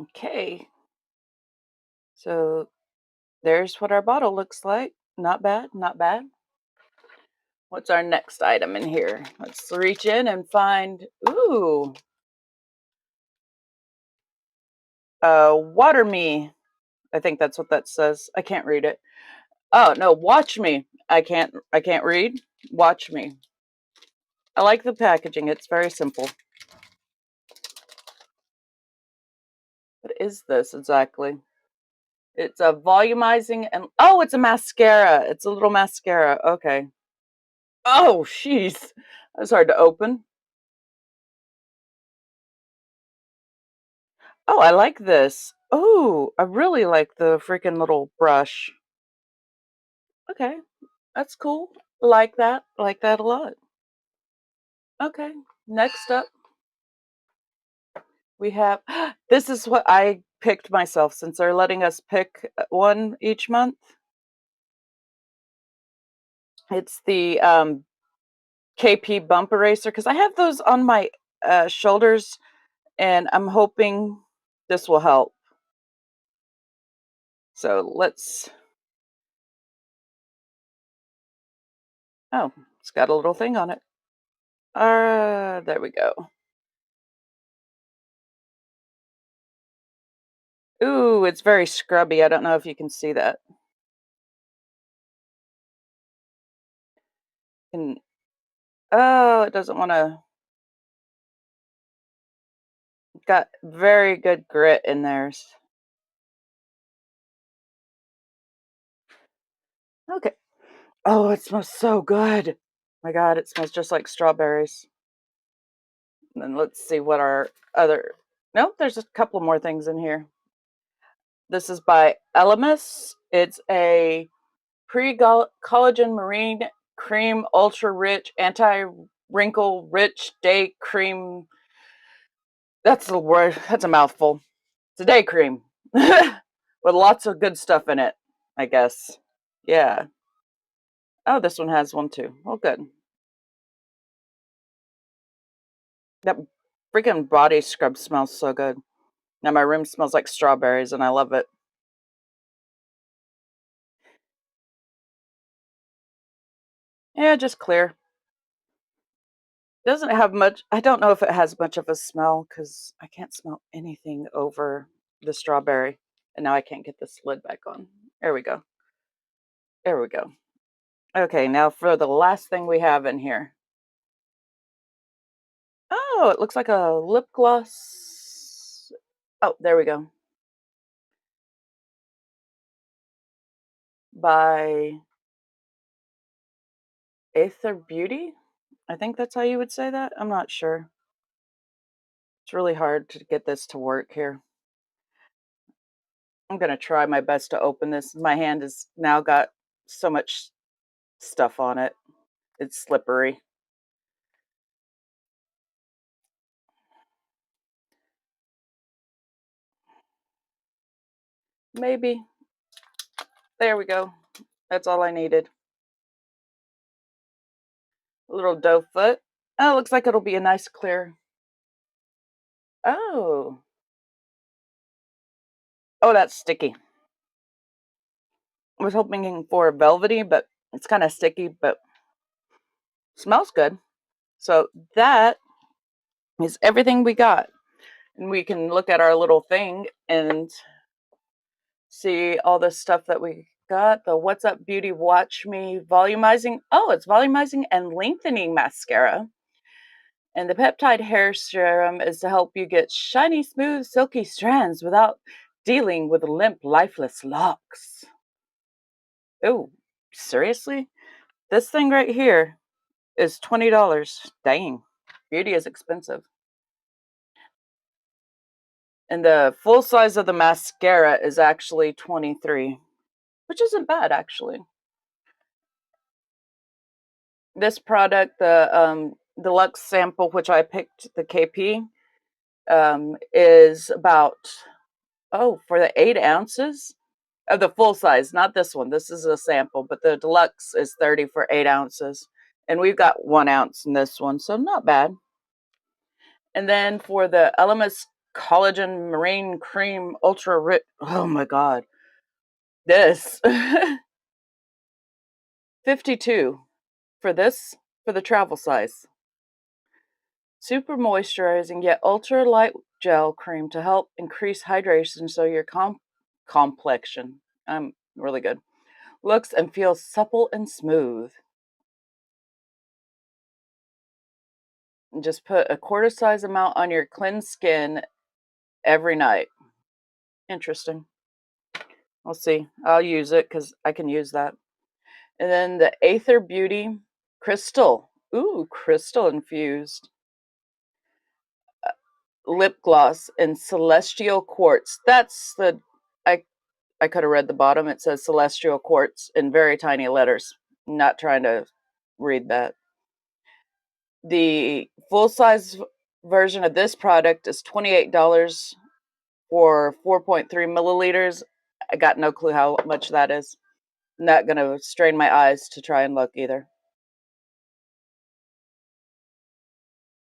Okay, so there's what our bottle looks like. Not bad, not bad. What's our next item in here? Let's reach in and find, ooh, water me. I think that's what that says. I can't read it. Oh, no, watch me. I can't read. Watch me. I like the packaging. It's very simple. What is this exactly? It's a volumizing and oh, it's a mascara. It's a little mascara. Okay. Oh, jeez. That's hard to open. Oh, I like this. Oh, I really like the freaking little brush. Okay, that's cool. Like that. Like that a lot. Okay, next up we have this is what I picked myself since they're letting us pick one each month. It's the KP bump eraser because I have those on my shoulders and I'm hoping this will help. So let's, oh, it's got a little thing on it. There we go. Ooh, it's very scrubby. I don't know if you can see that. And oh, it doesn't want to. Got very good grit in theirs. Okay. Oh, it smells so good. My God, it smells just like strawberries. And then let's see what our other. Nope, there's a couple more things in here. This is by Elemis. It's a pre-collagen marine cream, ultra rich, anti-wrinkle rich day cream. That's the word. That's a mouthful. It's a day cream with lots of good stuff in it, I guess. Yeah. Oh, this one has one too. Oh, good. That freaking body scrub smells so good. Now my room smells like strawberries and I love it. Yeah, just clear. Doesn't have much. I don't know if it has much of a smell because I can't smell anything over the strawberry. And now I can't get this lid back on. There we go. There we go. Okay, now for the last thing we have in here. Oh, it looks like a lip gloss. Oh, there we go. By Aether Beauty. I think that's how you would say that. I'm not sure. It's really hard to get this to work here. I'm going to try my best to open this. My hand has now got so much stuff on it. It's slippery. Maybe. There we go. That's all I needed. A little doe foot. Oh, looks like it'll be a nice clear. Oh. Oh, that's sticky. I was hoping for velvety, but it's kind of sticky, but smells good. So that is everything we got. And we can look at our little thing and see all the stuff that we got. The What's Up Beauty Watch Me Volumizing. Oh, it's volumizing and lengthening mascara. And the peptide hair serum is to help you get shiny, smooth, silky strands without dealing with limp, lifeless locks. Oh, seriously? This thing right here is $20. Dang. Beauty is expensive. And the full size of the mascara is actually 23, which isn't bad actually. This product, the deluxe sample, which I picked, the KP, is about, oh, for the 8 ounces of the full size, not this one. This is a sample, but the deluxe is 30 for 8 ounces. And we've got 1 ounce in this one, so not bad. And then for the Elemis collagen marine cream ultra rich. Oh my god. This 52 for this for the travel size. Super moisturizing yet ultra light gel cream to help increase hydration so your complexion really good looks and feels supple and smooth. And just put a quarter size amount on your cleansed skin every night. Interesting. We'll see. I'll use it because I can use that. And then the Aether Beauty Crystal. Ooh, crystal infused lip gloss in celestial quartz. That's the I I could have read the bottom. It says celestial quartz in very tiny letters. Not trying to read that. The full size version of this product is $28 for 4.3 milliliters. I got no clue how much that is. Not going to strain my eyes to try and look either.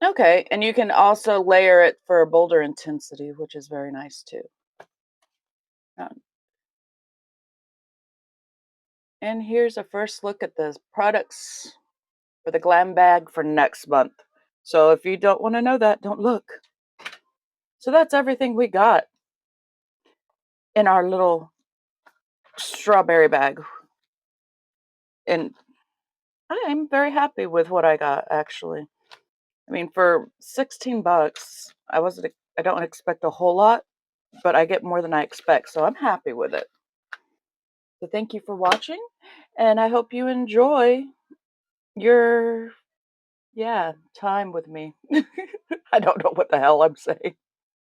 Okay, and you can also layer it for a bolder intensity, which is very nice too. Um, and here's a first look at the products for the Glam Bag for next month. So if you don't want to know that, don't look. So that's everything we got in our little strawberry bag. And I am very happy with what I got, actually. I mean, for 16 bucks, I don't expect a whole lot, but I get more than I expect, so I'm happy with it. So thank you for watching, and I hope you enjoy your, yeah, time with me. I don't know what the hell I'm saying.